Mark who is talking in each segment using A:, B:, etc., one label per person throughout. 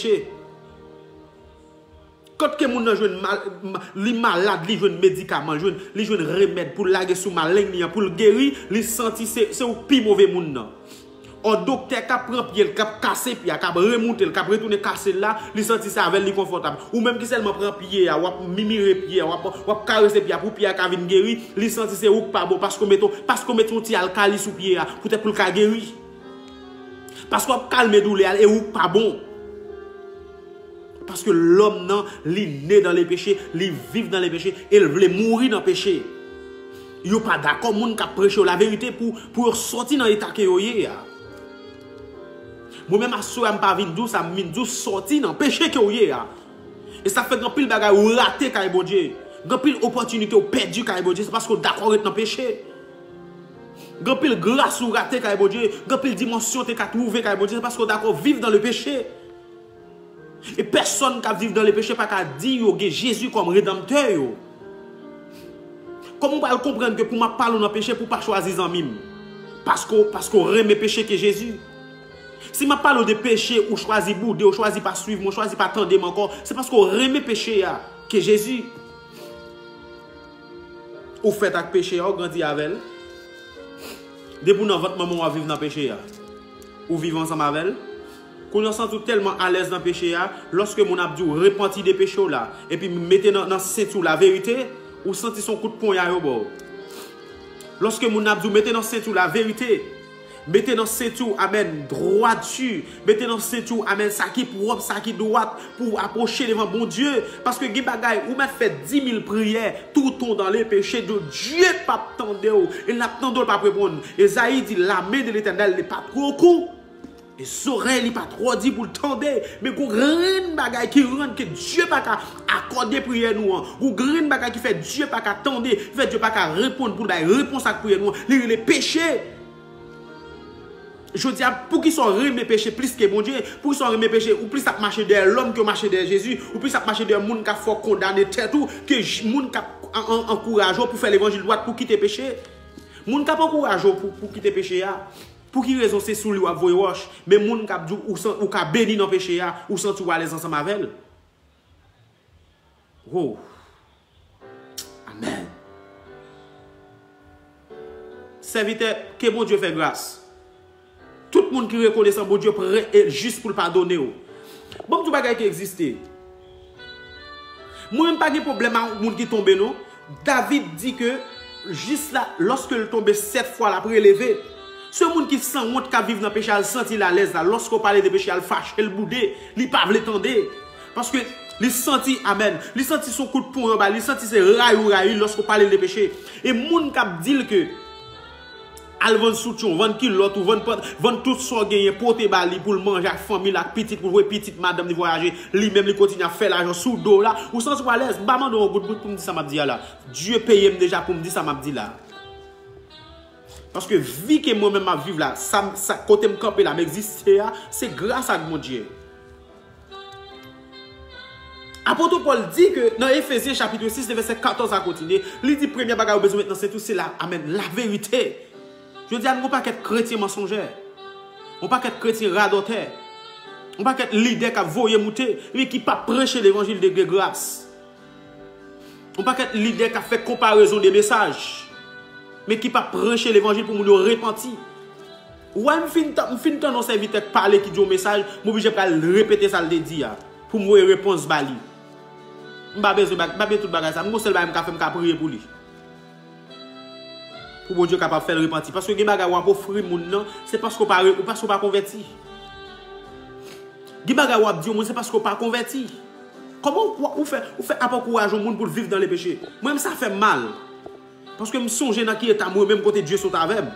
A: péché. Quand que moun nan jwenn li malade, li jwenn médicament, li jwenn remède pour laguer sous maladie, pour le guérir, li senti c'est ou pi mauvais moun nan. Un docteur qui prend pied, qui casse pied, qui remonter, qui retourner casser là, li senti ça avec li confortable. Ou même qui seulement prend pied, ou mimire pied, ou caresser pied pour pied qui vinn guérir, li senti c'est ou pas bon parce qu'on met un petit alcali sous pied peut-être pour le guérir. Parce qu'on calme douleur et ou pas bon. Parce que l'homme non, il né dans les péchés, il vit dans les péchés et il veut mourir dans le péché. Yo pas d'accord moun qui prêche la vérité pour sortir dans l'état que yo yé. Moi même assoir me pas vinn dou ça me dou sortir dans péché que yo yé. Et ça fait grand pile bagay ou raté kay bon Dieu. Grand pile opportunité ou perdu kay bon Dieu, c'est parce que d'accord dans le péché. Grand pile grâce ou raté kay bon Dieu, grand pile dimension te ka trouver kay bon Dieu, c'est parce que d'accord vivre dans le péché. Et personne qui vit dans le péché pas qu'à dire que Jésus comme rédempteur. Comment on va comprendre que pour moi parler dans le péché pour pas choisir en mime? Parce qu'on remet péché que Jésus. Si je parle de péché ou choisis bouder ou choisis pas suivre, ou choisis pas tendre encore, c'est parce qu'on remet péché que Jésus. Ou fait avec péché, ou grandit avec elle. Depuis dans votre maman, on va vivre dans le péché. Ou vivre ensemble avec elle. Qu'on se sent tellement à l'aise dans le péché, lorsque mon abdou repenti des péchés là, et puis mettez dans ceinture la vérité, ou senti son coup de poing à bord. Lorsque mon abdou mettez dans ceinture la vérité, mettez dans ceinture amen droiture, mettez dans ceinture amen ça qui propre, ça qui droite pour approcher devant bon Dieu, parce que bagay ou m'a fait 10 000 prières, tout ton dans les péchés de Dieu pas tendre, et n'attendons pas répondre. Esaïe dit la main de l'Éternel n'est pas trop court. Et oreilles, il pas trop dit pour le tendre, mais qu'on grand bagay qui rend que Dieu pas qu'à accorder prière nous, ou grand bagay qui fait Dieu pas qu'à tendre, fait Dieu pas qu'à répondre pour la réponse à prière nous, les péchés. Je dis pour qu'ils soient remis péché plus que bon Dieu, pour qu'ils soient remis péché ou plus à marcher derrière l'homme que marcher derrière Jésus, ou plus à marcher derrière monde qui a fort condamné tout que monde qui encourage pour faire l'évangile droit pour quitter péché. Monde qui a encourage pour quitter péché. Pour qui raison c'est sous lui ou à voyage, mais moun k'ap dou ou ka béni dans péché ou senti ou à l'aise ensemble avec elle. Oh. Amen. Serviteur, que bon Dieu fait grâce. Tout le monde qui reconnaît ça, bon Dieu prêt et juste pour le pardonner. Bon tout bagay qui existe. Moi même pas de problème avec moun qui tombe non. David dit que juste là lorsque il tombe 7 fois la prélevé. Ce monde qui sent honte qui vivre dans le péché, il sent à l'aise. Lorsqu'on parle de péché, il fâche, il boude, il pas veut tendre. Parce que il senti, amen, il senti son coup de poing en bas, il senti ses rails lorsqu'on parle de péché. Et monde qui dit que, al vendre soutien, vendre kilote ou vendre tout ce qui est porté bali pour le manger avec famille, la petite, pour voir petite madame de voyager, lui-même, il continue à faire l'argent sous dos là, ou senti à l'aise, bah, man, on pour me dire ça m'a dit là. Dieu paye déjà pour me dire ça m'a dit là. Parce que vu que moi-même ma vivre là, ça côté me camper là, m'existe c'est grâce à mon Dieu. Apôtre Paul dit que dans Éphésiens chapitre 6, verset 14 à continuer, il dit premier bagage besoin maintenant c'est tout c'est la amen, la vérité. Je dis à nous pas être chrétien mensongeur. On pas être chrétien radoteur. On pas être leader qui voyer monter, mais qui pas prêcher l'évangile de grâce. On pas être leader qui fait comparaison des messages. Mais qui pas prêcher l'évangile pour nous repentir. Ou me fin ton serviteur parler qui dit un message, moi obligé pas répéter ça le dit pour moi réponse bali. M'pa besoin tout bagage ça, moi seul ba me ka faire prier pour lui. Pour bon Dieu capable faire repentir parce que les bagage ou offrir moun nan, c'est parce qu'on pas converti. Les bagage ou dire c'est parce qu'on pas converti. Comment ou fait encourager moun pour vivre dans les péchés. Moi ça fait mal. Parce que je me songe dans qui est à moi, même côté Dieu sont avec moi.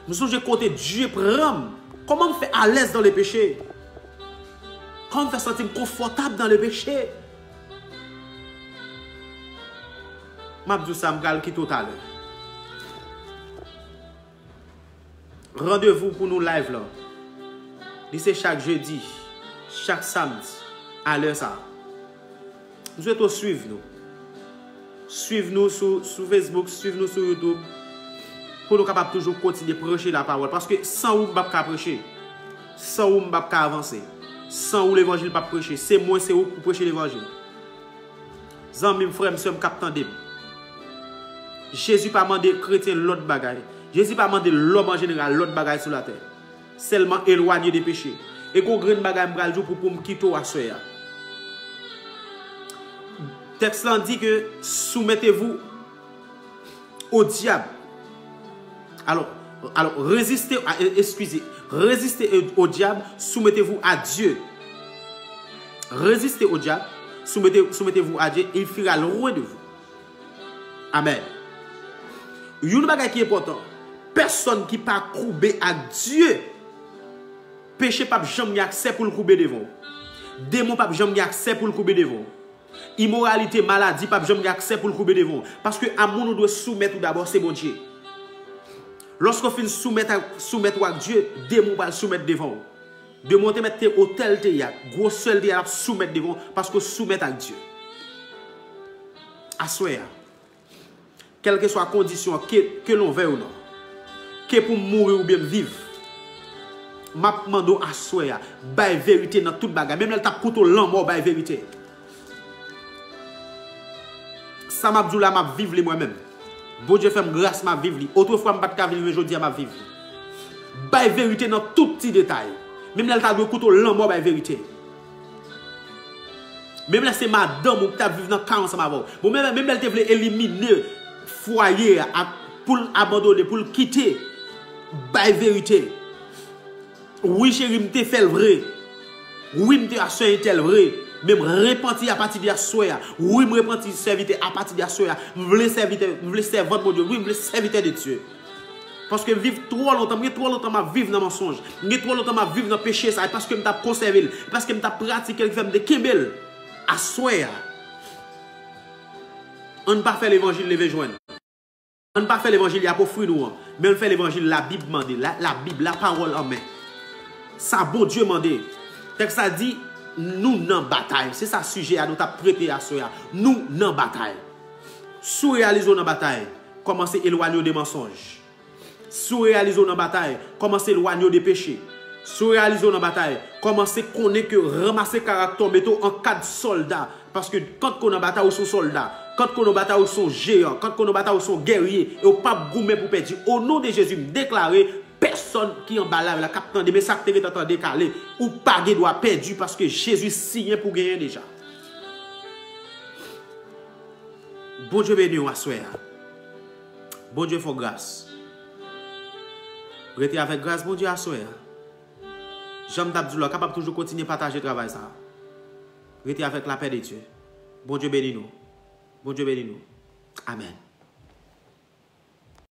A: Je me songe côté Dieu prend. Comment me faire à l'aise dans les péchés? Comment me faire sentir confortable dans les péchés? Je dis ça, je qui tout à l'heure. Rendez-vous pour nous live là. C'est chaque jeudi, chaque samedi, à l'heure ça. Nous souhaitons suivre nous. Suivez-nous sur Facebook, suivez-nous sur YouTube. Pour nous capables toujours continuer à prêcher la parole. Parce que sans vous, je ne peux pas prêcher. Sans vous, je ne peux pas avancer. Sans ou l'évangile pas prêcher. C'est moi, c'est où pour prêcher l'évangile. Zami, frère, monsieur, m'captande. Jésus pas demandé chrétien l'autre bagaille. Jésus pas demandé l'homme en général l'autre bagaille sur la terre. Seulement éloigné des péchés. Et qu'on graine bagaille m'bral jour pour me quitter à soya. Texte là dit que soumettez-vous au diable. Alors résistez au diable, soumettez-vous à Dieu. Résistez au diable, soumettez-vous à Dieu, et il fuira loin de vous. Amen. Une bagage qui est important, personne qui pas courbé à Dieu, péché pas jamais accès pour le courber devant. Démon pas jamais accès pour le courber devant. Immoralité, maladie pas jamais accès pour le courber devant. Parce que amour nous doit soumettre d'abord c'est bon Dieu. Lorsqu'on finit soumettre à Dieu, démon va soumettre devant. De monter mettre hôtel te ya, gros seul te ya soumettre devant parce que soumettre à Dieu. Assoya. Quelle que soit la condition que l'on veut ou non. Que pour mourir ou bien vivre. M'a mando assoya, bail vérité dans toute bagarre. Même elle t'a couteau l'amour bail vérité. Ça m'a dit là m'a vivre moi-même. Bon Dieu fait grâce m'a vivre. Autrefois m'a pas vivre aujourd'hui m'a vivre. Bail vérité dans tout petit détail. Même là, tu as le couteau l'amour, la vérité. Même là, c'est madame qui a vécu dans le cas ensemble avec vous. Même là, tu voulais éliminer foyer pour abandonner, pour le quitter. La vérité. Oui, chérie, je fait le vrai. Oui, je suis tel vrai. Même repentir à partir de la soya. Oui, je repentir serviteur à partir de la soya. Je voulais servir mon Dieu. Oui, je voulais serviteur de Dieu. Parce que vivre trop longtemps, ma vivre dans le mensonge. Trop longtemps, ma vivre dans le péché, ça parce que je t'ai conservé, parce que je t'ai pratiqué le fait de Kembel. À soya. On ne pas faire l'évangile lever joindre. On ne pas faire l'évangile il y a pour fruit nous, mais on fait l'évangile la Bible mandé, la Bible, la parole en main. Ça bon Dieu mandé. Texte ça dit nous dans bataille. C'est ça sujet à nous t'a prêté à soya. Nous dans bataille. Sous réaliser dans bataille, commencez à éloigner des mensonges. Sous réaliser dans la bataille, commencez à éloigner des péchés. Sous réaliser dans la bataille, commencez à connaître que ramasser caractère, mettons en cas de soldat. Parce que quand on a bataille, on sont soldats. Quand on a bataille, on sont géants. Quand on a bataille, on sont guerriers. Et on pas gourmet pour perdre. Au nom de Jésus, déclarer personne qui en bas la capitaine de mes sacs de décalé ou pas doit perdu parce que Jésus signe pour gagner déjà. Bon Dieu béni à soi. Bon Dieu faut grâce. Restez avec grâce, bon Dieu, à soi. J'aime d'Abdullah, capable toujours continuer à partager le travail. Restez avec la paix de Dieu. Bon Dieu bénis nous. Bon Dieu bénis nous. Amen.